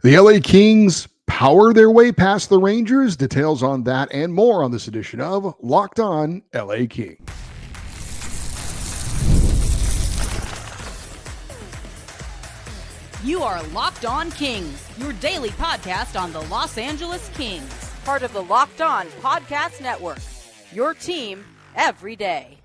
The LA Kings power their way past the Rangers. Details on that and more on this edition of Locked On LA Kings. You are Locked On Kings, your daily podcast on the Los Angeles Kings, part of the Locked On Podcast Network, your team every day.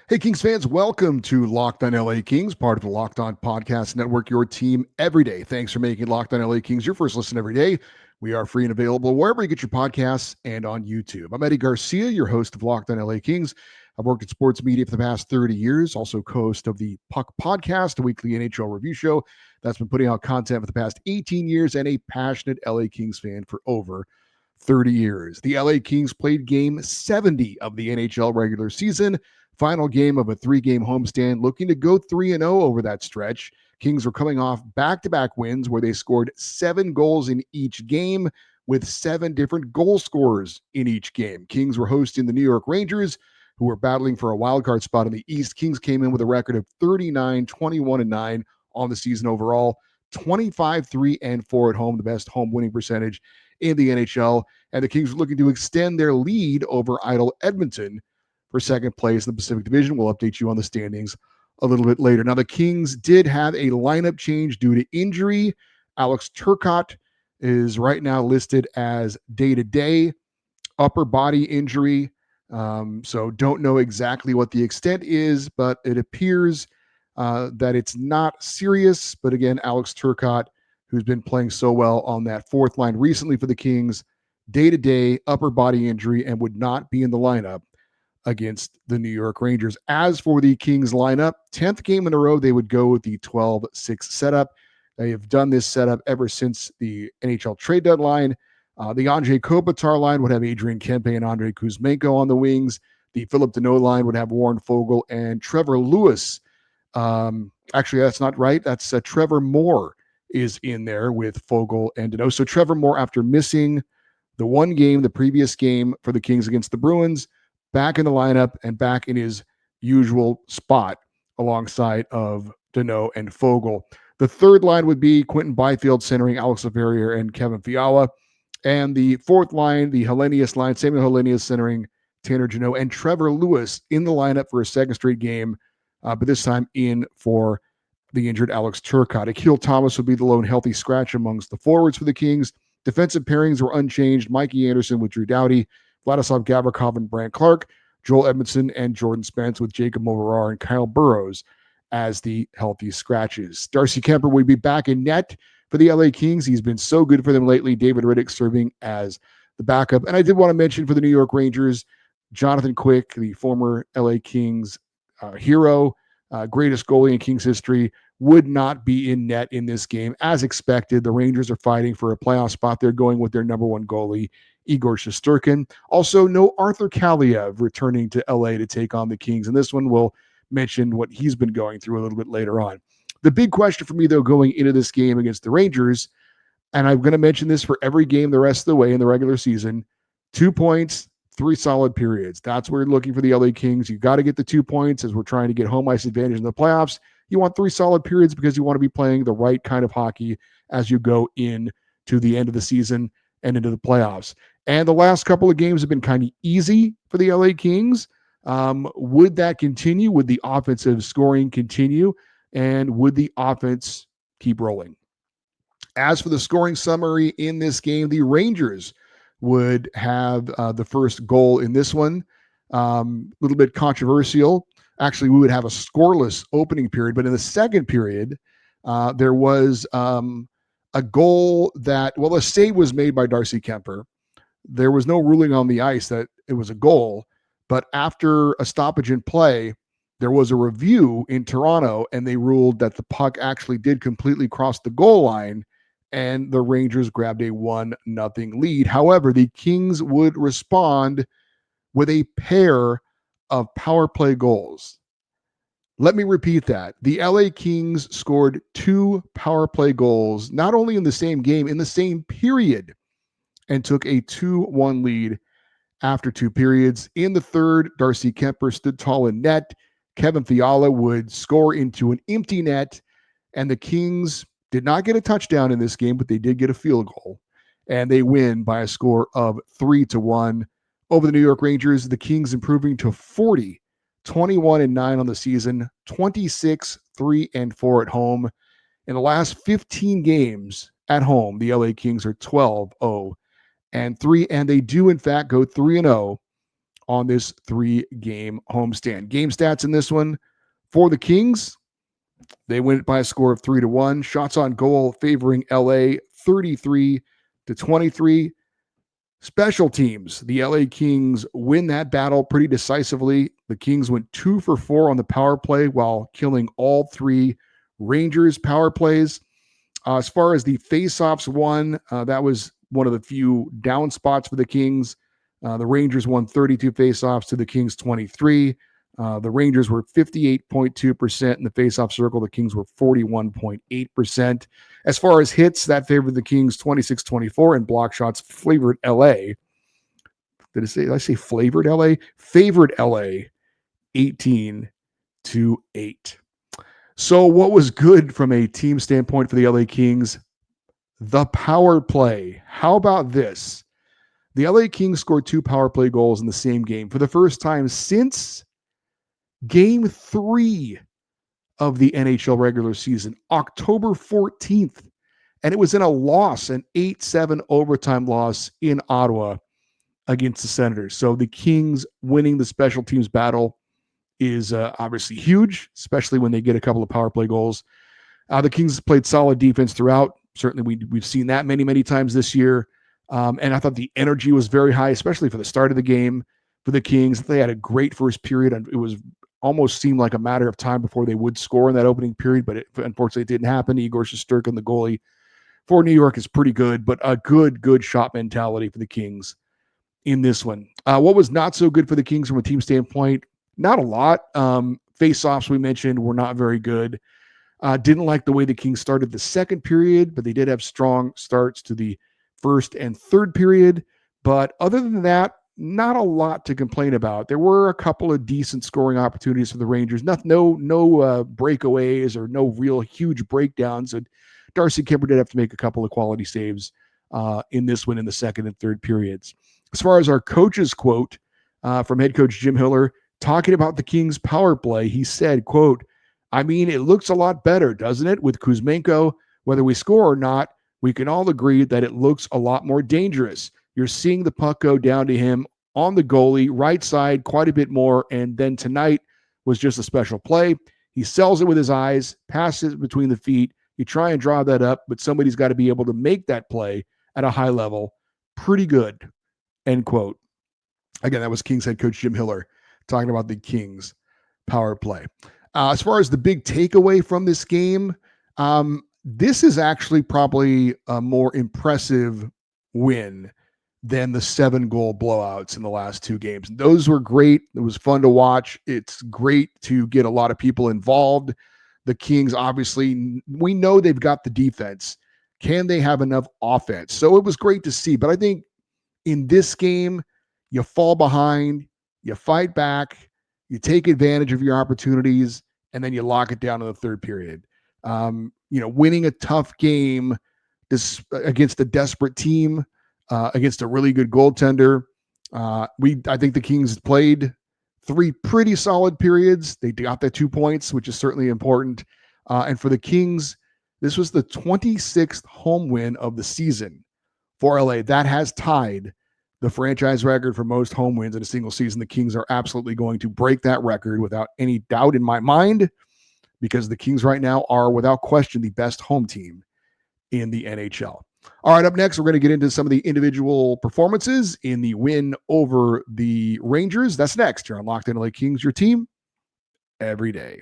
Hey, Kings fans, welcome to Locked On LA Kings, part of the Locked On Podcast Network, your team every day. Thanks for making Locked On LA Kings your first listen every day. We are free and available wherever you get your podcasts and on YouTube. I'm Eddie Garcia, your host of Locked On LA Kings. I've worked in sports media for the past 30 years, also co-host of the Puck Podcast, a weekly NHL review show that's been putting out content for the past 18 years, and a passionate LA Kings fan for over 30 years. The LA Kings played game 70 of the NHL regular season, final game of a 3-game homestand, looking to go 3-0 over that stretch. Kings were coming off back-to-back wins where they scored 7 goals in each game with 7 different goal scorers in each game. Kings were hosting the New York Rangers, who were battling for a wild card spot in the East. Kings came in with a record of 39-21-9 on the season overall, 25-3-4 at home, the best home winning percentage in the NHL. And the Kings were looking to extend their lead over idle Edmonton for second place in the Pacific Division. We'll update you on the standings a little bit later. Now, the Kings did have a lineup change due to injury. Alex Turcotte is right now listed as day-to-day upper body injury. So don't know exactly what the extent is, but it appears that it's not serious. But again, Alex Turcotte, who's been playing so well on that fourth line recently for the Kings, day-to-day upper body injury and would not be in the lineup against the New York Rangers. As for the Kings lineup, 10th game in a row, they would go with the 12-6 setup. They have done this setup ever since the NHL trade deadline. The Andrei Kopitar line would have Adrian Kempe and Andrei Kuzmenko on the wings. The Philip Deneau line would have Warren Foegele and Trevor Lewis. Actually, that's not right. That's Trevor Moore is in there with Foegele and Deneau. So Trevor Moore, after missing the one game, the previous game for the Kings against the Bruins, back in the lineup and back in his usual spot alongside of Deneau and Foegele. The third line would be Quentin Byfield centering Alex Laverriere and Kevin Fiala. And the fourth line, the Hellenius line, Samuel Hellenius centering Tanner Jeannot and Trevor Lewis in the lineup for a second straight game, but this time in for the injured Alex Turcotte. Akil Thomas would be the lone healthy scratch amongst the forwards for the Kings. Defensive pairings were unchanged. Mikey Anderson with Drew Doughty, Vladislav Gavrikov and Brant Clark, Joel Edmondson and Jordan Spence with Jacob Moverar and Kyle Burrows as the healthy scratches. Darcy Kemper would be back in net for the LA Kings. He's been so good for them lately. David Riddick serving as the backup. And I did want to mention for the New York Rangers, Jonathan Quick, the former LA Kings hero, greatest goalie in Kings history, would not be in net in this game. As expected, the Rangers are fighting for a playoff spot. They're going with their number one goalie, Igor Shesterkin. Also, no Arthur Kaliev returning to LA to take on the Kings. And this one will mention what he's been going through a little bit later on. The big question for me, though, going into this game against the Rangers, and I'm going to mention this for every game the rest of the way in the regular season, 2 points, 3 solid periods. That's where you're looking for the LA Kings. You got to get the 2 points as we're trying to get home ice advantage in the playoffs. You want 3 solid periods because you want to be playing the right kind of hockey as you go into the end of the season and into the playoffs. And the last couple of games have been kind of easy for the LA Kings. Would that continue? Would the offensive scoring continue? And would the offense keep rolling? As for the scoring summary in this game, the Rangers would have the first goal in this one. A little bit controversial. Actually, we would have a scoreless opening period, but in the second period, there was a goal that, well, a save was made by Darcy Kemper. There was no ruling on the ice that it was a goal, but after a stoppage in play, there was a review in Toronto, and they ruled that the puck actually did completely cross the goal line, and the Rangers grabbed a 1-0 lead. However, the Kings would respond with a pair of power play goals. Let me repeat that. The LA Kings scored 2 power play goals, not only in the same game, in the same period, and took a 2-1 lead after 2 periods. In the third, Darcy Kemper stood tall in net. Kevin Fiala would score into an empty net, and the Kings did not get a touchdown in this game, but they did get a field goal. And they win by a score of 3-1 over the New York Rangers. The Kings improving to 40, 21-9 on the season, 26, 3-4 at home. In the last 15 games at home, the LA Kings are 12-0-3, and they do in fact go 3-0 on this 3-game homestand. Game stats in this one for the Kings: they win it by a score of 3-1. Shots on goal favoring LA, 33-23. Special teams, the LA Kings win that battle pretty decisively. The Kings went 2 for 4 on the power play while killing all 3 Rangers power plays. As far as the faceoffs won, that was one of the few down spots for the Kings. The Rangers won 32 faceoffs to the Kings 23. The Rangers were 58.2% in the faceoff circle. The Kings were 41.8%. As far as hits, that favored the Kings 26-24, and block shots favored LA. Did I say flavored LA? Favored LA 18-8. So what was good from a team standpoint for the LA Kings? The power play. How about this? The LA Kings scored 2 power play goals in the same game for the first time since Game 3 of the NHL regular season, October 14th. And it was in a loss, an 8-7 overtime loss in Ottawa against the Senators. So the Kings winning the special teams battle is obviously huge, especially when they get a couple of power play goals. The Kings played solid defense throughout. Certainly we've seen that many times this year. And I thought the energy was very high, especially for the start of the game for the Kings. They had a great first period, and it was almost seemed like a matter of time before they would score in that opening period, but unfortunately it didn't happen. Igor Shesterkin, the goalie for New York, is pretty good, but a good shot mentality for the Kings in this one. What was not so good for the Kings from a team standpoint? Not a lot. Face-offs we mentioned were not very good. Didn't like the way the Kings started the second period, but they did have strong starts to the first and third period. But other than that, not a lot to complain about. There were a couple of decent scoring opportunities for the Rangers. No breakaways or no real huge breakdowns. And Darcy Kuemper did have to make a couple of quality saves in this one in the second and third periods. As far as our coach's quote from head coach Jim Hiller, talking about the Kings' power play, he said, quote, "I mean, it looks a lot better, doesn't it, with Kuzmenko? Whether we score or not, we can all agree that it looks a lot more dangerous. You're seeing the puck go down to him on the goalie, right side, quite a bit more, and then tonight was just a special play. He sells it with his eyes, passes it between the feet. You try and draw that up, but somebody's got to be able to make that play at a high level. Pretty good," end quote. Again, that was Kings head coach Jim Hiller talking about the Kings power play. As far as the big takeaway from this game, this is actually probably a more impressive win than the 7-goal blowouts in the last 2 games. Those were great. It was fun to watch. It's great to get a lot of people involved. The Kings, obviously, we know they've got the defense. Can they have enough offense? So it was great to see. But I think in this game, you fall behind, you fight back, you take advantage of your opportunities, and then you lock it down in the third period. Winning a tough game against a desperate team, against a really good goaltender. I think the Kings played 3 pretty solid periods. They got their 2 points, which is certainly important. And for the Kings, this was the 26th home win of the season for LA. That has tied the franchise record for most home wins in a single season. The Kings are absolutely going to break that record without any doubt in my mind, because the Kings right now are, without question, the best home team in the NHL. All right, up next, we're going to get into some of the individual performances in the win over the Rangers. That's next here on Locked On LA Kings, your team every day.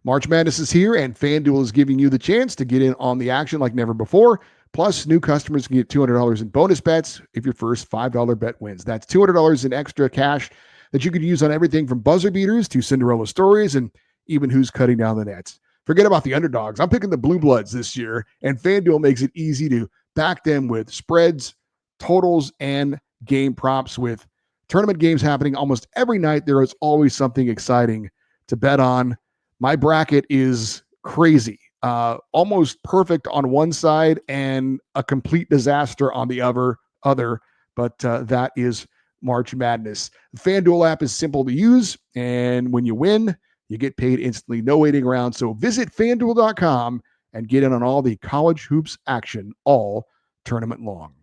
March Madness is here, and FanDuel is giving you the chance to get in on the action like never before. Plus, new customers can get $200 in bonus bets if your first $5 bet wins. That's $200 in extra cash that you could use on everything from buzzer beaters to Cinderella stories and even who's cutting down the nets. Forget about the underdogs. I'm picking the Blue Bloods this year, and FanDuel makes it easy to back them with spreads, totals, and game props with Tournament games happening almost every night. There is always something exciting to bet on. My bracket is crazy. Almost perfect on one side and a complete disaster on the other. But that is March Madness. The FanDuel app is simple to use, and when you win, you get paid instantly, no waiting around. So visit FanDuel.com and get in on all the college hoops action all tournament long.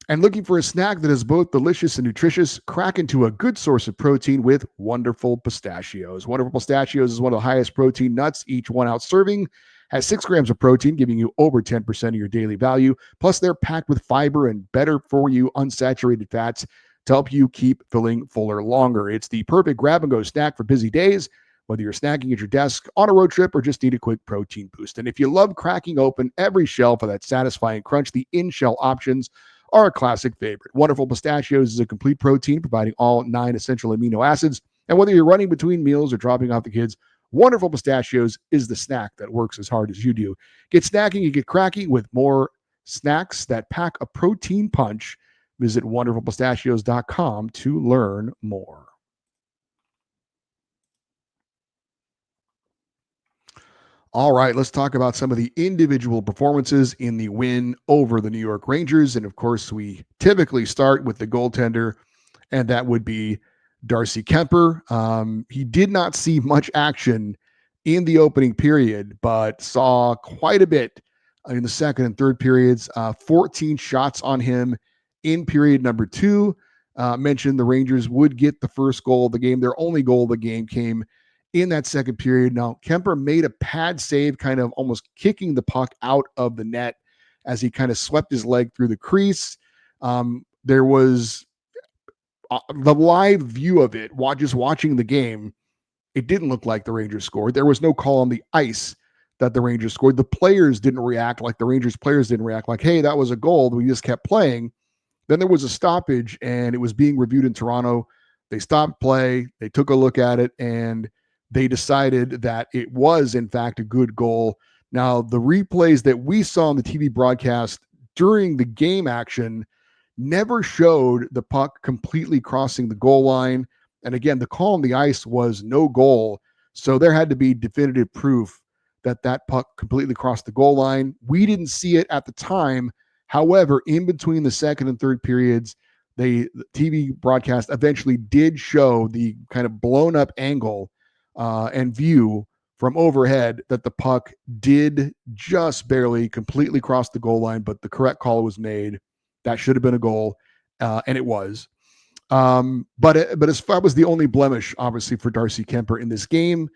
And looking for a snack that is both delicious and nutritious, crack into a good source of protein with Wonderful Pistachios. Wonderful Pistachios is one of the highest protein nuts. Each 1 ounce serving has 6 grams of protein, giving you over 10% of your daily value. Plus, they're packed with fiber and better for you unsaturated fats to help you keep feeling fuller longer. It's the perfect grab and go snack for busy days, whether you're snacking at your desk, on a road trip, or just need a quick protein boost. And if you love cracking open every shell for that satisfying crunch, the in-shell options are a classic favorite. Wonderful Pistachios is a complete protein providing all 9 essential amino acids. And whether you're running between meals or dropping off the kids, Wonderful Pistachios is the snack that works as hard as you do. Get snacking and get cracking with more snacks that pack a protein punch. Visit wonderfulpistachios.com to learn more. All right, let's talk about some of the individual performances in the win over the New York Rangers. And of course, we typically start with the goaltender, and that would be Darcy Kemper. He did not see much action in the opening period, but saw quite a bit in the second and third periods. 14 shots on him in period number 2. Mentioned the Rangers would get the first goal of the game. Their only goal of the game came in that second period. Now, Kemper made a pad save, kind of almost kicking the puck out of the net as he kind of swept his leg through the crease. There was the live view of it, just watching the game. It didn't look like the Rangers scored. There was no call on the ice that the Rangers scored. The players didn't react like the Rangers players didn't react like, hey, that was a goal. We just kept playing. Then there was a stoppage, and it was being reviewed in Toronto. They stopped play. They took a look at it, and they decided that it was, in fact, a good goal. Now, the replays that we saw on the TV broadcast during the game action never showed the puck completely crossing the goal line. And again, the call on the ice was no goal. So there had to be definitive proof that that puck completely crossed the goal line. We didn't see it at the time. However, in between the second and third periods, the TV broadcast eventually did show the kind of blown up angle and view from overhead that the puck did just barely completely cross the goal line, but the correct call was made. That should have been a goal, and it was. But as far as the only blemish, obviously, for Darcy Kemper in this game,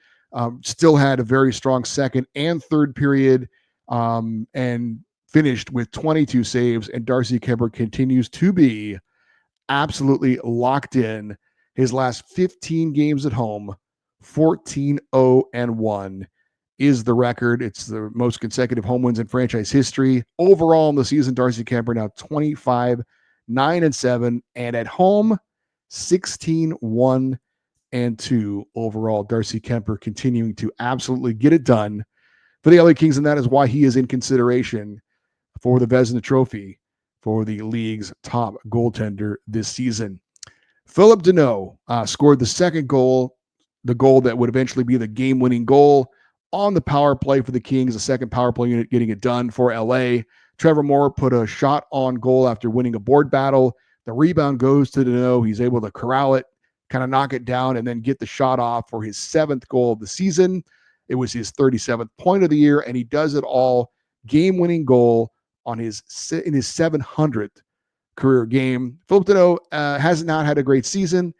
still had a very strong second and third period, and finished with 22 saves. And Darcy Kemper continues to be absolutely locked in. His last 15 games at home, 14-0-1 is the record. It's the most consecutive home wins in franchise history. Overall in the season, Darcy Kemper now 25-9-7, and at home 16-1-2 overall. Darcy Kemper continuing to absolutely get it done for the LA Kings, and that is why he is in consideration for the Vezina Trophy for the league's top goaltender this season. Phillip Danault scored the second goal, the goal that would eventually be the game-winning goal on the power play for the Kings, the second power play unit getting it done for LA. Trevor Moore put a shot on goal after winning a board battle. The rebound goes to Danault. He's able to corral it, kind of knock it down, and then get the shot off for his 7th goal of the season. It was his 37th point of the year, and he does it all game-winning goal in his 700th career game. Phillip Danault has not had a great season.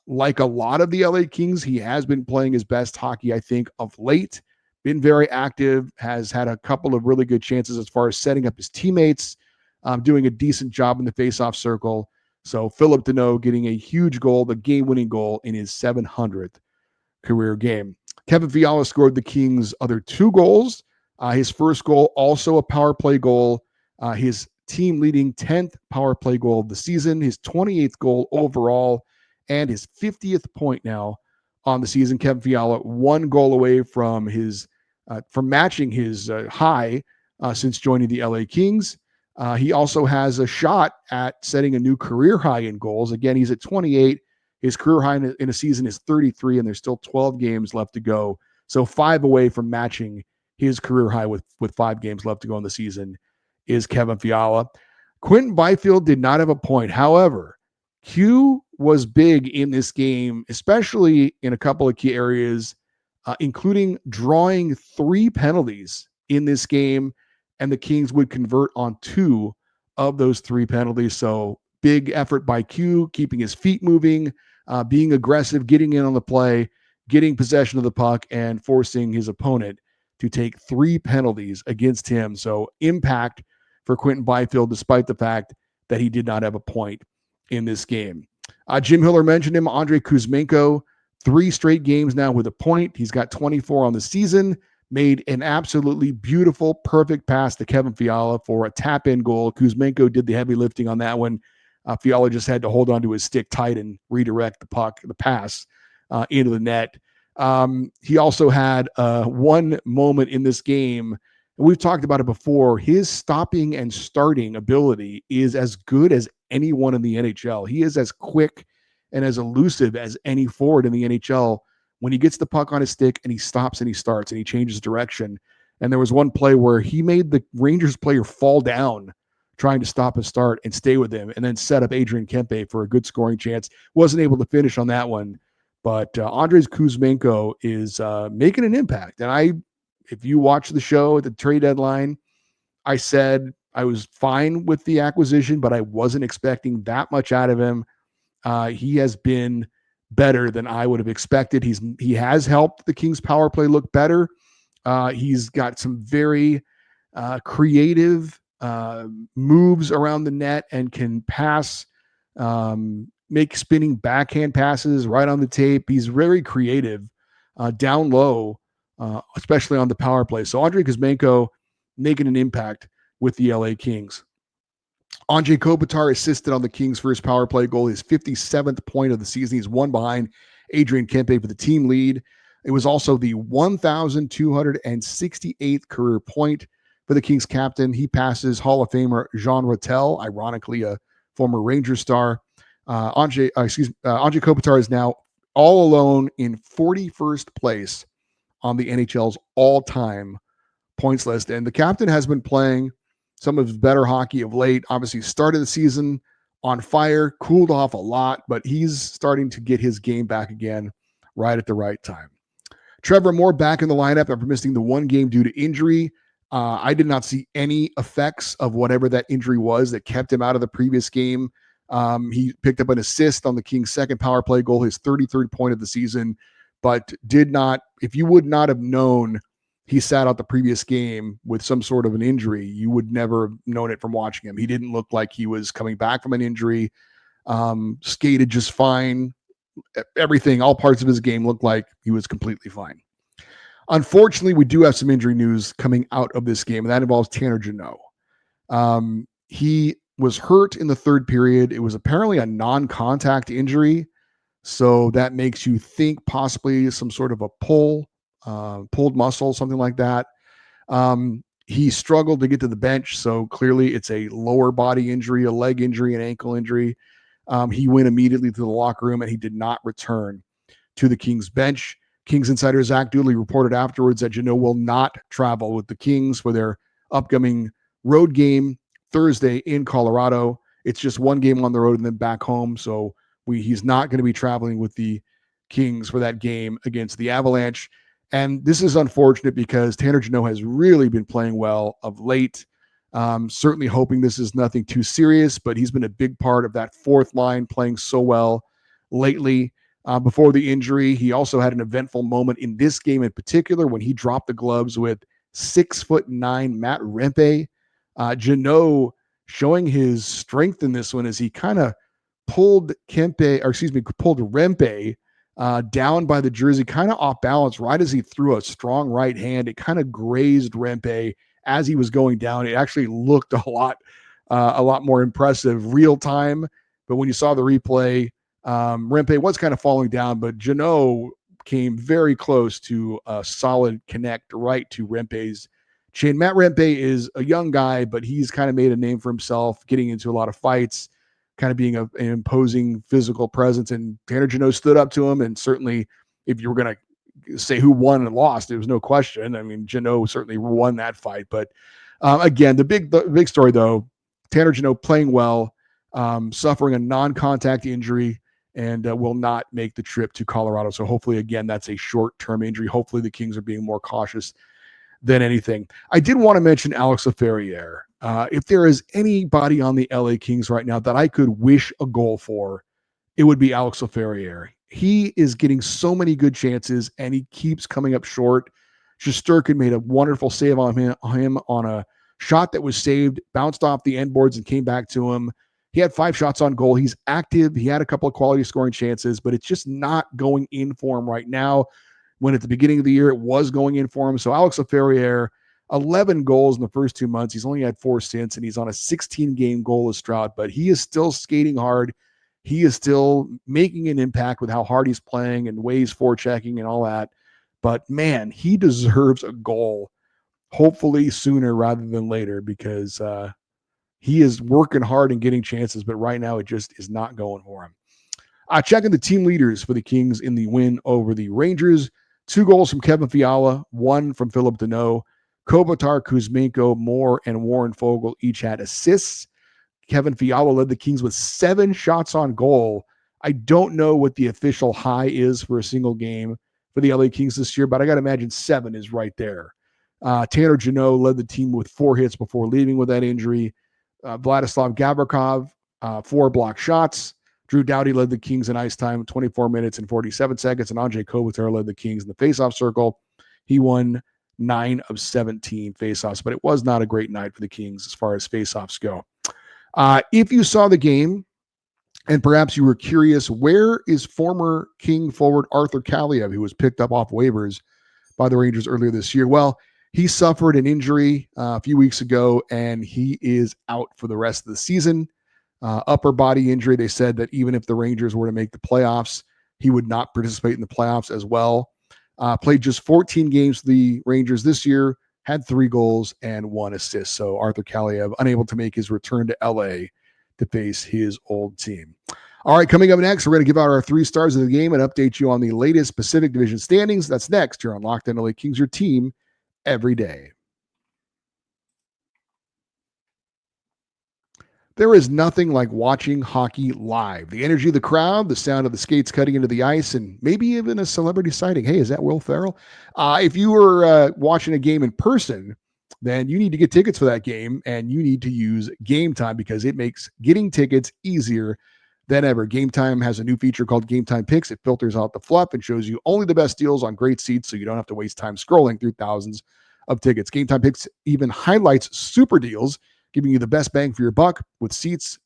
Like a lot of the LA Kings, he has been playing his best hockey, I think, of late. Been very active, has had a couple of really good chances as far as setting up his teammates, doing a decent job in the faceoff circle. So Phillip Danault getting a huge goal, the game-winning goal in his 700th career game. Kevin Fiala scored the Kings' other 2 goals. His first goal, also a power play goal. His team-leading 10th power play goal of the season, his 28th goal overall, and his 50th point now on the season. Kevin Fiala 1 goal away from matching his high since joining the LA Kings. He also has a shot at setting a new career high in goals. Again, he's at 28. His career high in a season is 33, and there's still 12 games left to go. So 5 away from matching his career high with 5 games left to go in the season is Kevin Fiala. Quinton Byfield did not have a point. However, Q was big in this game, especially in a couple of key areas, including drawing 3 penalties in this game, and the Kings would convert on 2 of those 3 penalties. So big effort by Q, keeping his feet moving, being aggressive, getting in on the play, getting possession of the puck, and forcing his opponent to take 3 penalties against him. So impact for Quinton Byfield, despite the fact that he did not have a point in this game. Jim Hiller mentioned him. Andrei Kuzmenko, 3 straight games now with a point. He's got 24 on the season, made an absolutely beautiful, perfect pass to Kevin Fiala for a tap-in goal. Kuzmenko did the heavy lifting on that one. Fiala just had to hold onto his stick tight and redirect the pass into the net. He also had one moment in this game, and we've talked about it before. His stopping and starting ability is as good as anyone in the NHL. He is as quick and as elusive as any forward in the NHL when he gets the puck on his stick and he stops and he starts and he changes direction. And there was one play where he made the Rangers player fall down trying to stop and start and stay with him, and then set up Adrian Kempe for a good scoring chance. Wasn't able to finish on that one, but Andrei Kuzmenko is making an impact. And if you watch the show at the trade deadline, I said I was fine with the acquisition, but I wasn't expecting that much out of him. He has been better than I would have expected. He has helped the Kings power play look better. He's got some very creative moves around the net and can pass, make spinning backhand passes right on the tape. He's very creative down low, especially on the power play. So Andrei Kuzmenko making an impact with the LA Kings. Anze Kopitar assisted on the Kings' first power play goal, his 57th point of the season. He's one behind Adrian Kempe for the team lead. It was also the 1,268th career point for the Kings captain. He passes Hall of Famer Jean Rattel, ironically a former Rangers star. Anze Kopitar is now all alone in 41st place on the NHL's all-time points list. And the captain has been playing some of his better hockey of late. Obviously started the season on fire, cooled off a lot, but he's starting to get his game back again right at the right time. Trevor Moore back in the lineup after missing the 1 game due to injury. I did not see any effects of whatever that injury was that kept him out of the previous game. He picked up an assist on the Kings' second power play goal, his 33rd point of the season, but if you would not have known he sat out the previous game with some sort of an injury, you would never have known it from watching him. He didn't look like he was coming back from an injury, skated just fine. Everything, all parts of his game looked like he was completely fine. Unfortunately, we do have some injury news coming out of this game, and that involves Tanner Jeannot. He was hurt in the 3rd period. It was apparently a non-contact injury, so that makes you think possibly some sort of a pulled muscle, something like that. He struggled to get to the bench, so clearly it's a lower body injury, a leg injury, an ankle injury. He went immediately to the locker room, and he did not return to the Kings bench. Kings insider Zach Dooley reported afterwards that Jeannot will not travel with the Kings for their upcoming road game Thursday in Colorado. It's just 1 game on the road and then back home, so he's not going to be traveling with the Kings for that game against the Avalanche. And this is unfortunate because Tanner Jeannot has really been playing well of late. Certainly hoping this is nothing too serious, but he's been a big part of that 4th line playing so well lately. Before the injury, he also had an eventful moment in this game in particular when he dropped the gloves with 6'9" Matt Rempe. Jeannot showing his strength in this one as he kind of pulled Rempe down by the jersey, kind of off balance, right as he threw a strong right hand. It kind of grazed Rempe as he was going down. It actually looked a lot more impressive real time. But when you saw the replay, Rempe was kind of falling down, but Jeannot came very close to a solid connect right to Rempe's Matt Rempe is a young guy, but he's kind of made a name for himself, getting into a lot of fights, kind of being an imposing physical presence. And Tanner Jeannot stood up to him. And certainly, if you were going to say who won and lost, it was no question. I mean, Jeannot certainly won that fight. But again, the big story, though, Tanner Jeannot playing well, suffering a non-contact injury, and will not make the trip to Colorado. So hopefully, again, that's a short-term injury. Hopefully the Kings are being more cautious than anything. I did want to mention Alex Laferriere. If there is anybody on the LA Kings right now that I could wish a goal for, it would be Alex Laferriere. He is getting so many good chances, and he keeps coming up short. Shesterkin made a wonderful save on him on a shot that was saved, bounced off the end boards and came back to him. He had 5 shots on goal. He's active. He had a couple of quality scoring chances, but it's just not going in for him right now, when at the beginning of the year it was going in for him. So Alex Laferriere, 11 goals in the first 2 months. He's only had 4 since, and he's on a 16-game goalless drought, but he is still skating hard. He is still making an impact with how hard he's playing and ways forechecking and all that. But, man, he deserves a goal, hopefully sooner rather than later, because he is working hard and getting chances, but right now it just is not going for him. Checking the team leaders for the Kings in the win over the Rangers. 2 goals from Kevin Fiala, 1 from Philip Deneau. Kopitar, Kuzmenko, Moore, and Warren Fogle each had assists. Kevin Fiala led the Kings with 7 shots on goal. I don't know what the official high is for a single game for the LA Kings this year, but I got to imagine 7 is right there. Tanner Jeannot led the team with 4 hits before leaving with that injury. Vladislav Gavrikov, 4 blocked shots. Drew Doughty led the Kings in ice time, 24 minutes and 47 seconds, and Andrei Kopitar led the Kings in the faceoff circle. He won 9 of 17 faceoffs, but it was not a great night for the Kings as far as faceoffs go. If you saw the game, and perhaps you were curious, where is former King forward Arthur Kaliyev, who was picked up off waivers by the Rangers earlier this year? Well, he suffered an injury a few weeks ago, and he is out for the rest of the season. Upper body injury. They said that even if the Rangers were to make the playoffs, he would not participate in the playoffs as well. Played just 14 games for the Rangers this year, had 3 goals and 1 assist. So Arthur Kaliyev unable to make his return to LA to face his old team. All right, coming up next, we're going to give out our 3 stars of the game and update you on the latest Pacific Division standings. That's next here on Locked On LA Kings, your team every day. There is nothing like watching hockey live. The energy of the crowd, the sound of the skates cutting into the ice, and maybe even a celebrity sighting. Hey, is that Will Ferrell? If you were watching a game in person, then you need to get tickets for that game, and you need to use Gametime because it makes getting tickets easier than ever. Gametime has a new feature called Gametime Picks. It filters out the fluff and shows you only the best deals on great seats, so you don't have to waste time scrolling through thousands of tickets. Gametime Picks even highlights super deals, giving you the best bang for your buck with seat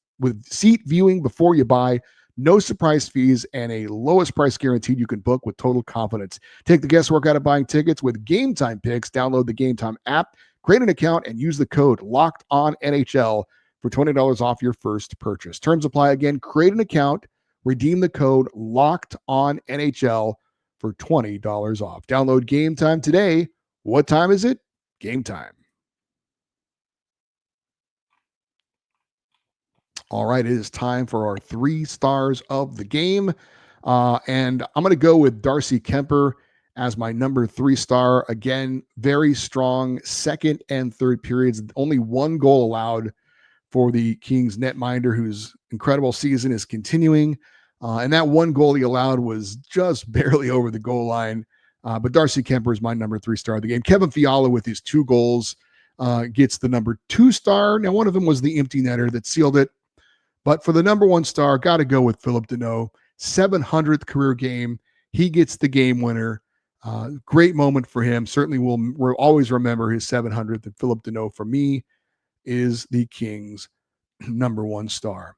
viewing before you buy, no surprise fees, and a lowest price guaranteed you can book with total confidence. Take the guesswork out of buying tickets with Gametime Picks. Download the Gametime app, create an account, and use the code LOCKEDONNHL for $20 off your first purchase. Terms apply. Again, create an account, redeem the code LOCKEDONNHL for $20 off. Download Gametime today. What time is it? Gametime. All right, it is time for our 3 stars of the game. And I'm going to go with Darcy Kemper as my number 3 star. Again, very strong second and third periods. Only 1 goal allowed for the Kings netminder, whose incredible season is continuing. And that 1 goal he allowed was just barely over the goal line. But Darcy Kemper is my number 3 star of the game. Kevin Fiala with his 2 goals gets the number 2 star. Now, one of them was the empty netter that sealed it. But for the number 1 star, got to go with Philip Deneau. 700th career game. He gets the game winner. Great moment for him. Certainly we'll always remember his 700th. And Philip Deneau, for me, is the Kings' number 1 star.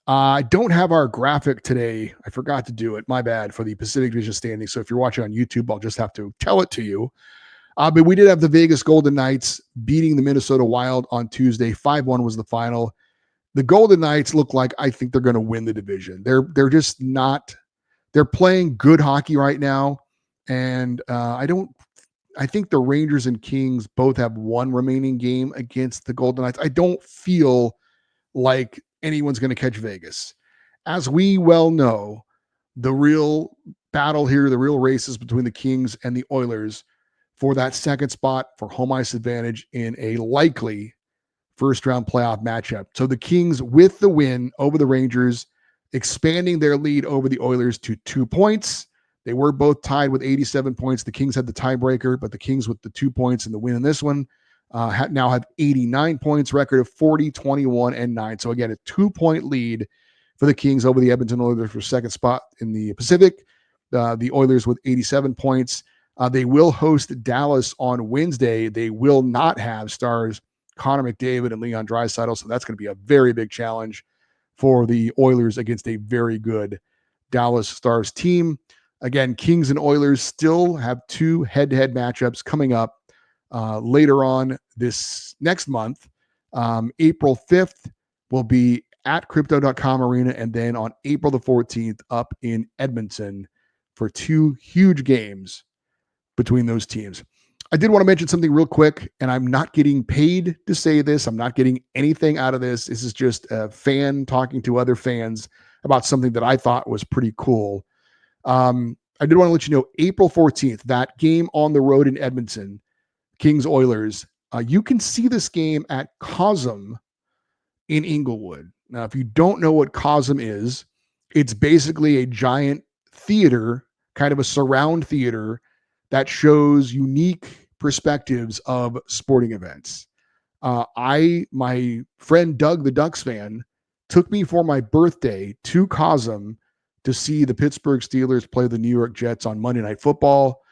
I don't have our graphic today. I forgot to do it. My bad, for the Pacific Division standings. So if you're watching on YouTube, I'll just have to tell it to you. But we did have the Vegas Golden Knights beating the Minnesota Wild on Tuesday. 5-1 was the final. The Golden Knights look like I think they're going to win the division. They're just not. They're playing good hockey right now, and I don't I think the Rangers and Kings both have one remaining game against the Golden Knights. I don't feel like anyone's going to catch Vegas. As we well know, the real battle here, the real race is between the Kings and the Oilers for that second spot for home ice advantage in a likely first round playoff matchup. So the Kings, with the win over the Rangers, expanding their lead over the Oilers to 2 points. They were both tied with 87 points. The Kings had the tiebreaker, but the Kings with the 2 points and the win in this one now have 89 points, record of 40, 21, and 9. So again, a 2-point lead for the Kings over the Edmonton Oilers for second spot in the Pacific. The Oilers with 87 points. They will host Dallas on Wednesday. They will not have stars Connor McDavid and Leon Draisaitl, so that's going to be a very big challenge for the Oilers against a very good Dallas Stars team. Again, Kings and Oilers still have 2 head-to-head matchups coming up later on this next month. April 5th will be at Crypto.com Arena, and then on April the 14th up in Edmonton for 2 huge games between those teams. I did want to mention something real quick, and I'm not getting paid to say this. I'm not getting anything out of this. This is just a fan talking to other fans about something that I thought was pretty cool. I did want to let you know, April 14th, that game on the road in Edmonton, Kings Oilers, you can see this game at Cosm in Inglewood. Now, if you don't know what Cosm is, it's basically a giant theater, kind of a surround theater that shows unique perspectives of sporting events. My friend Doug, the Ducks fan, took me for my birthday to Cosm to see the Pittsburgh Steelers play the New York Jets on Monday Night Football.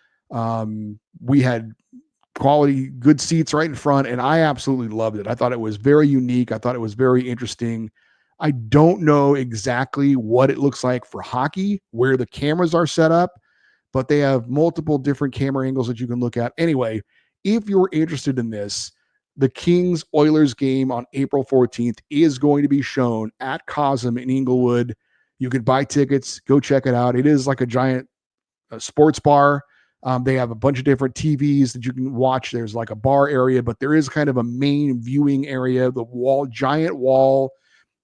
We had quality, good seats right in front, and I absolutely loved it. I thought it was very unique. I thought it was very interesting. I don't know exactly what it looks like for hockey, where the cameras are set up, but they have multiple different camera angles that you can look at. Anyway, if you're interested in this, the Kings Oilers game on April 14th is going to be shown at Cosm in Inglewood. You can buy tickets, go check it out. It is like a giant sports bar. They have a bunch of different TVs that you can watch. There's like a bar area, but there is kind of a main viewing area, the wall, giant wall.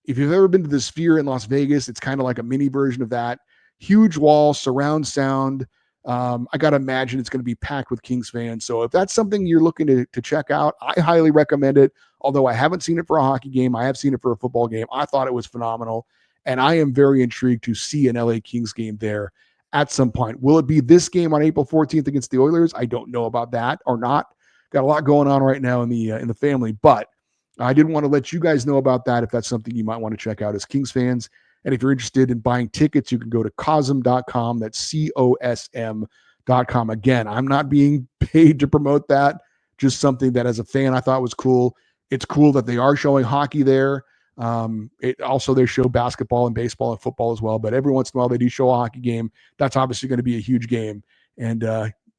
If you've ever been to the Sphere in Las Vegas, it's kind of like a mini version of that. Huge wall, surround sound. I got to imagine it's going to be packed with Kings fans. So if that's something you're looking to check out, I highly recommend it. Although I haven't seen it for a hockey game, I have seen it for a football game. I thought it was phenomenal. And I am very intrigued to see an LA Kings game there at some point. Will it be this game on April 14th against the Oilers? I don't know about that or not. Got a lot going on right now in the family, but I did want to let you guys know about that if that's something you might want to check out as Kings fans. And if you're interested in buying tickets, you can go to cosm.com. That's COSM.com. Again, I'm not being paid to promote that. Just something that as a fan, I thought was cool. It's cool that they are showing hockey there. They show basketball and baseball and football as well. But every once in a while, they do show a hockey game. That's obviously going to be a huge game. And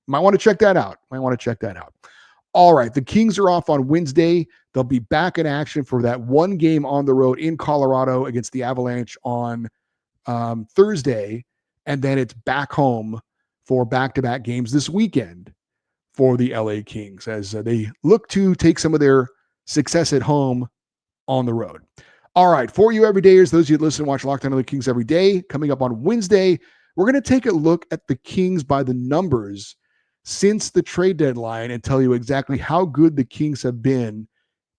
might want to check that out. All right, the Kings are off on Wednesday. They'll be back in action for that one game on the road in Colorado against the Avalanche on Thursday, and then it's back home for back-to-back games this weekend for the LA Kings as they look to take some of their success at home on the road. All right, for you everydayers, those of you that listen and watch Locked On LA Kings every day, coming up on Wednesday, we're going to take a look at the Kings by the numbers since the trade deadline and tell you exactly how good the Kings have been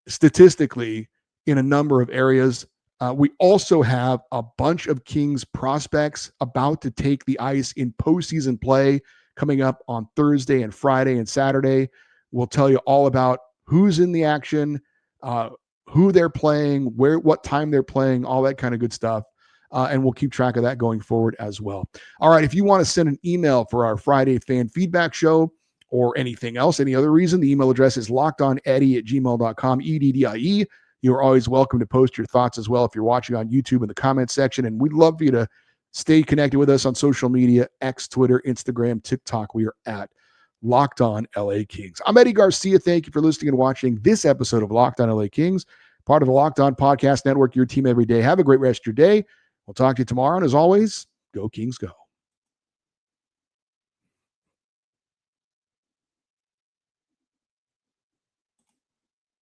statistically in a number of areas. We also have a bunch of Kings prospects about to take the ice in postseason play coming up on Thursday and Friday and Saturday. We'll tell you all about who's in the action, who they're playing, what time they're playing, all that kind of good stuff. And we'll keep track of that going forward as well. All right, if you want to send an email for our Friday fan feedback show or anything else, any other reason, the email address is lockedoneddie@gmail.com, EDDIE. You're always welcome to post your thoughts as well if you're watching on YouTube in the comments section. And we'd love for you to stay connected with us on social media, X, Twitter, Instagram, TikTok. We are at Locked On LA Kings. I'm Eddie Garcia. Thank you for listening and watching this episode of Locked On LA Kings, part of the Locked On Podcast Network, your team every day. Have a great rest of your day. We'll talk to you tomorrow. And as always, go Kings, go.